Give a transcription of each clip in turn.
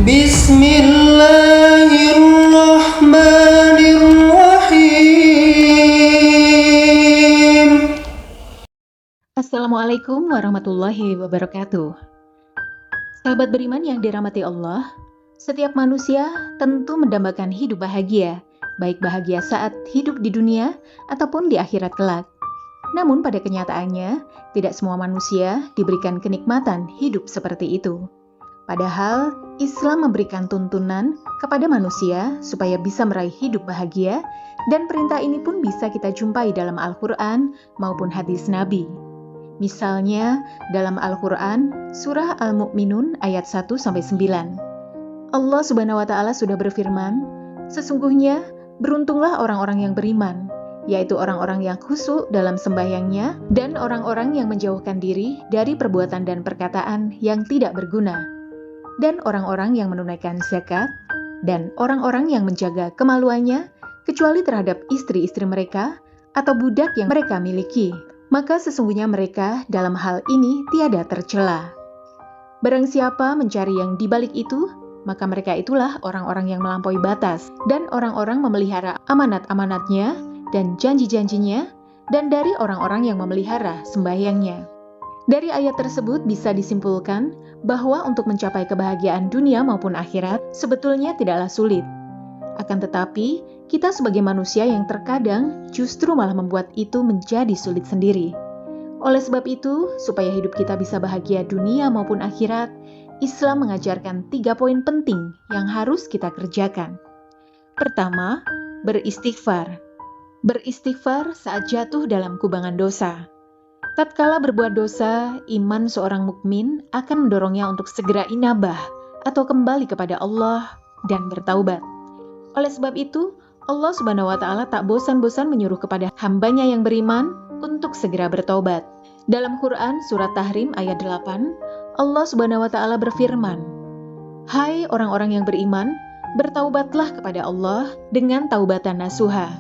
Bismillahirrahmanirrahim. Assalamualaikum warahmatullahi wabarakatuh. Sahabat beriman yang dirahmati Allah, setiap manusia tentu mendambakan hidup bahagia, baik bahagia saat hidup di dunia ataupun di akhirat kelak. Namun pada kenyataannya, tidak semua manusia diberikan kenikmatan hidup seperti itu. Padahal, Islam memberikan tuntunan kepada manusia supaya bisa meraih hidup bahagia, dan perintah ini pun bisa kita jumpai dalam Al-Quran maupun hadis Nabi. Misalnya, dalam Al-Quran, surah Al-Mu'minun ayat 1-9. Allah Subhanahu wa Ta'ala sudah berfirman, "Sesungguhnya beruntunglah orang-orang yang beriman, yaitu orang-orang yang khusyuk dalam sembahyangnya dan orang-orang yang menjauhkan diri dari perbuatan dan perkataan yang tidak berguna, dan orang-orang yang menunaikan zakat, dan orang-orang yang menjaga kemaluannya, kecuali terhadap istri-istri mereka atau budak yang mereka miliki. Maka sesungguhnya mereka dalam hal ini tiada tercela. Barang siapa mencari yang dibalik itu, maka mereka itulah orang-orang yang melampaui batas, dan orang-orang memelihara amanat-amanatnya dan janji-janjinya, dan dari orang-orang yang memelihara sembahyangnya." Dari ayat tersebut bisa disimpulkan bahwa untuk mencapai kebahagiaan dunia maupun akhirat sebetulnya tidaklah sulit. Akan tetapi, kita sebagai manusia yang terkadang justru malah membuat itu menjadi sulit sendiri. Oleh sebab itu, supaya hidup kita bisa bahagia dunia maupun akhirat, Islam mengajarkan 3 poin penting yang harus kita kerjakan. Pertama, beristighfar. Beristighfar saat jatuh dalam kubangan dosa. Tatkala berbuat dosa, iman seorang mukmin akan mendorongnya untuk segera inabah atau kembali kepada Allah dan bertaubat. Oleh sebab itu, Allah Subhanahu wa Ta'ala tak bosan-bosan menyuruh kepada hambanya yang beriman untuk segera bertobat. Dalam Quran surat Tahrim ayat 8, Allah Subhanahu wa Ta'ala berfirman, "Hai orang-orang yang beriman, bertaubatlah kepada Allah dengan taubatan nasuha,"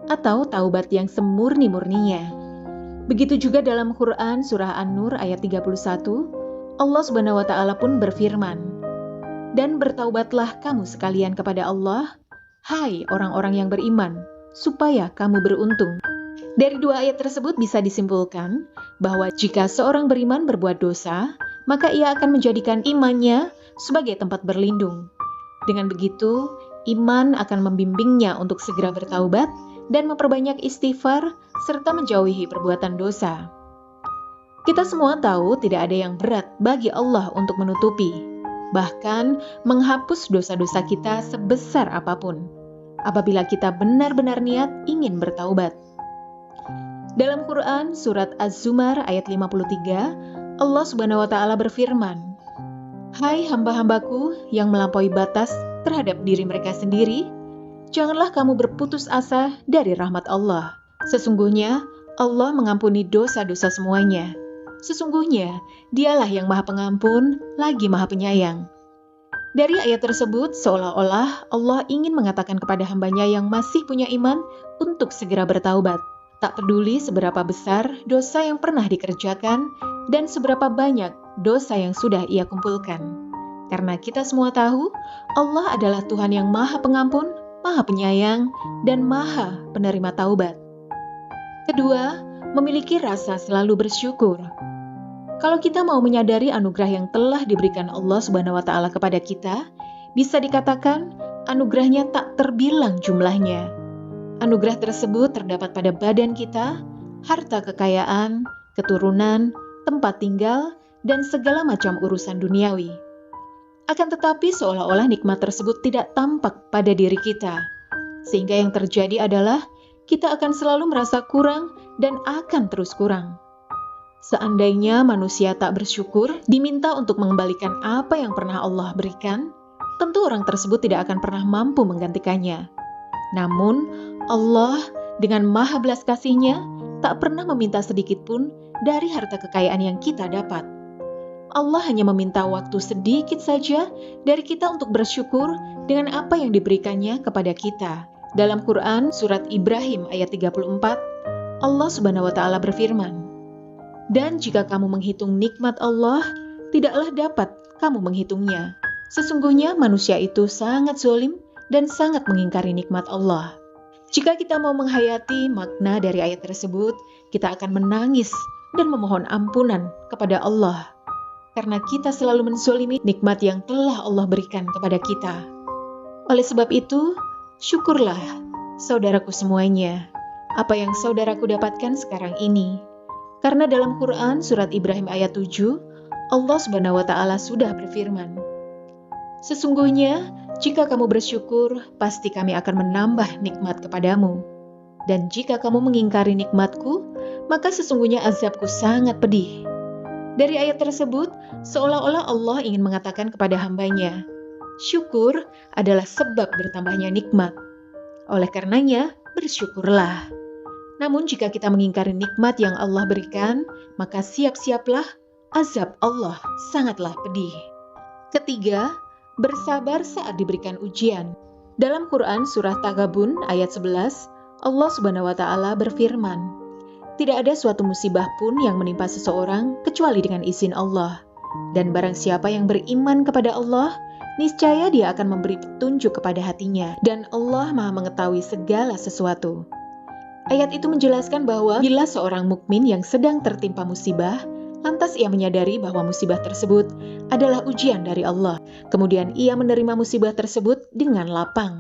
atau taubat yang semurni-murninya. Begitu juga dalam Quran surah An-Nur ayat 31, Allah Subhanahu wa Ta'ala pun berfirman, "Dan bertaubatlah kamu sekalian kepada Allah, hai orang-orang yang beriman, supaya kamu beruntung." Dari 2 ayat tersebut bisa disimpulkan bahwa jika seorang beriman berbuat dosa, maka ia akan menjadikan imannya sebagai tempat berlindung. Dengan begitu, iman akan membimbingnya untuk segera bertaubat dan memperbanyak istighfar serta menjauhi perbuatan dosa. Kita semua tahu tidak ada yang berat bagi Allah untuk menutupi, bahkan menghapus dosa-dosa kita sebesar apapun, apabila kita benar-benar niat ingin bertaubat. Dalam Quran surat Az-Zumar ayat 53, Allah Subhanahu wa Ta'ala berfirman, "Hai hamba-hambaku yang melampaui batas terhadap diri mereka sendiri, janganlah kamu berputus asa dari rahmat Allah. Sesungguhnya Allah mengampuni dosa-dosa semuanya. Sesungguhnya Dialah yang Maha Pengampun lagi Maha Penyayang." Dari ayat tersebut seolah-olah Allah ingin mengatakan kepada hambanya yang masih punya iman untuk segera bertaubat. Tak peduli seberapa besar dosa yang pernah dikerjakan dan seberapa banyak dosa yang sudah ia kumpulkan. Karena kita semua tahu Allah adalah Tuhan yang Maha Pengampun, Maha Penyayang, dan Maha Penerima Taubat. Kedua, memiliki rasa selalu bersyukur. Kalau kita mau menyadari anugerah yang telah diberikan Allah Subhanahu wa Ta'ala kepada kita, bisa dikatakan anugerahnya tak terbilang jumlahnya. Anugerah tersebut terdapat pada badan kita, harta kekayaan, keturunan, tempat tinggal, dan segala macam urusan duniawi. Akan tetapi seolah-olah nikmat tersebut tidak tampak pada diri kita, sehingga yang terjadi adalah kita akan selalu merasa kurang dan akan terus kurang. Seandainya manusia tak bersyukur, diminta untuk mengembalikan apa yang pernah Allah berikan, tentu orang tersebut tidak akan pernah mampu menggantikannya. Namun, Allah dengan maha belas kasih-Nya tak pernah meminta sedikit pun dari harta kekayaan yang kita dapat. Allah hanya meminta waktu sedikit saja dari kita untuk bersyukur dengan apa yang diberikannya kepada kita. Dalam Quran surat Ibrahim ayat 34, Allah Subhanahu wa Ta'ala berfirman, "Dan jika kamu menghitung nikmat Allah, tidaklah dapat kamu menghitungnya. Sesungguhnya manusia itu sangat zalim dan sangat mengingkari nikmat Allah. Jika kita mau menghayati makna dari ayat tersebut, kita akan menangis dan memohon ampunan kepada Allah. Karena kita selalu menzalimi nikmat yang telah Allah berikan kepada kita. Oleh sebab itu, syukurlah saudaraku semuanya, apa yang saudaraku dapatkan sekarang ini. Karena dalam Quran surat Ibrahim ayat 7, Allah Subhanahu wa Ta'ala sudah berfirman, "Sesungguhnya jika kamu bersyukur, pasti kami akan menambah nikmat kepadamu. Dan jika kamu mengingkari nikmatku, maka sesungguhnya azabku sangat pedih." Dari ayat tersebut, seolah-olah Allah ingin mengatakan kepada hambanya, syukur adalah sebab bertambahnya nikmat. Oleh karenanya, bersyukurlah. Namun jika kita mengingkari nikmat yang Allah berikan, maka siap-siaplah azab Allah sangatlah pedih. Ketiga, bersabar saat diberikan ujian. Dalam Quran surah Taghabun ayat 11, Allah Subhanahu wa Ta'ala berfirman, "Tidak ada suatu musibah pun yang menimpa seseorang kecuali dengan izin Allah. Dan barang siapa yang beriman kepada Allah, niscaya dia akan memberi petunjuk kepada hatinya, dan Allah Maha mengetahui segala sesuatu." Ayat itu menjelaskan bahwa bila seorang mukmin yang sedang tertimpa musibah, lantas ia menyadari bahwa musibah tersebut adalah ujian dari Allah. Kemudian ia menerima musibah tersebut dengan lapang,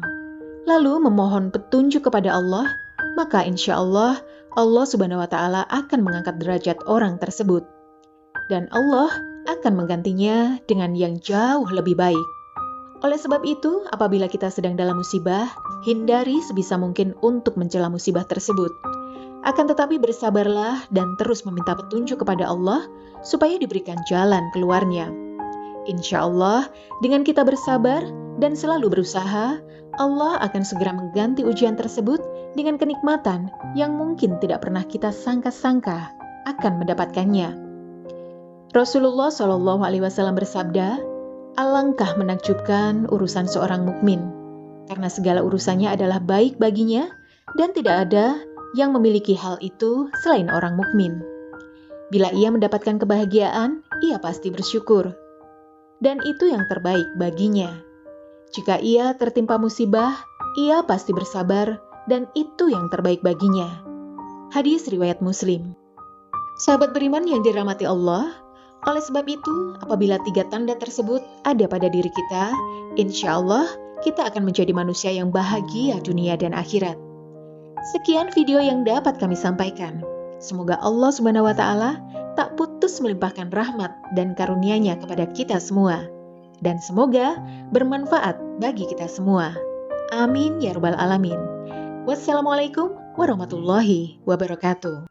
lalu memohon petunjuk kepada Allah, maka insya Allah, Allah Subhanahu wa Ta'ala akan mengangkat derajat orang tersebut. Dan Allah akan menggantinya dengan yang jauh lebih baik. Oleh sebab itu, apabila kita sedang dalam musibah, hindari sebisa mungkin untuk mencela musibah tersebut. Akan tetapi bersabarlah dan terus meminta petunjuk kepada Allah supaya diberikan jalan keluarnya. Insya Allah, dengan kita bersabar dan selalu berusaha, Allah akan segera mengganti ujian tersebut dengan kenikmatan yang mungkin tidak pernah kita sangka-sangka akan mendapatkannya. Rasulullah SAW bersabda, "Alangkah menakjubkan urusan seorang mukmin, karena segala urusannya adalah baik baginya dan tidak ada yang memiliki hal itu selain orang mukmin. Bila ia mendapatkan kebahagiaan, ia pasti bersyukur, dan itu yang terbaik baginya. Jika ia tertimpa musibah, ia pasti bersabar, dan itu yang terbaik baginya." Hadis riwayat Muslim. Sahabat beriman yang dirahmati Allah, oleh sebab itu, apabila 3 tanda tersebut ada pada diri kita, insya Allah kita akan menjadi manusia yang bahagia dunia dan akhirat. Sekian video yang dapat kami sampaikan. Semoga Allah Subhanahu wa Ta'ala tak putus melimpahkan rahmat dan karunia-Nya kepada kita semua. Dan semoga bermanfaat bagi kita semua. Amin ya rabbal alamin. Wassalamualaikum warahmatullahi wabarakatuh.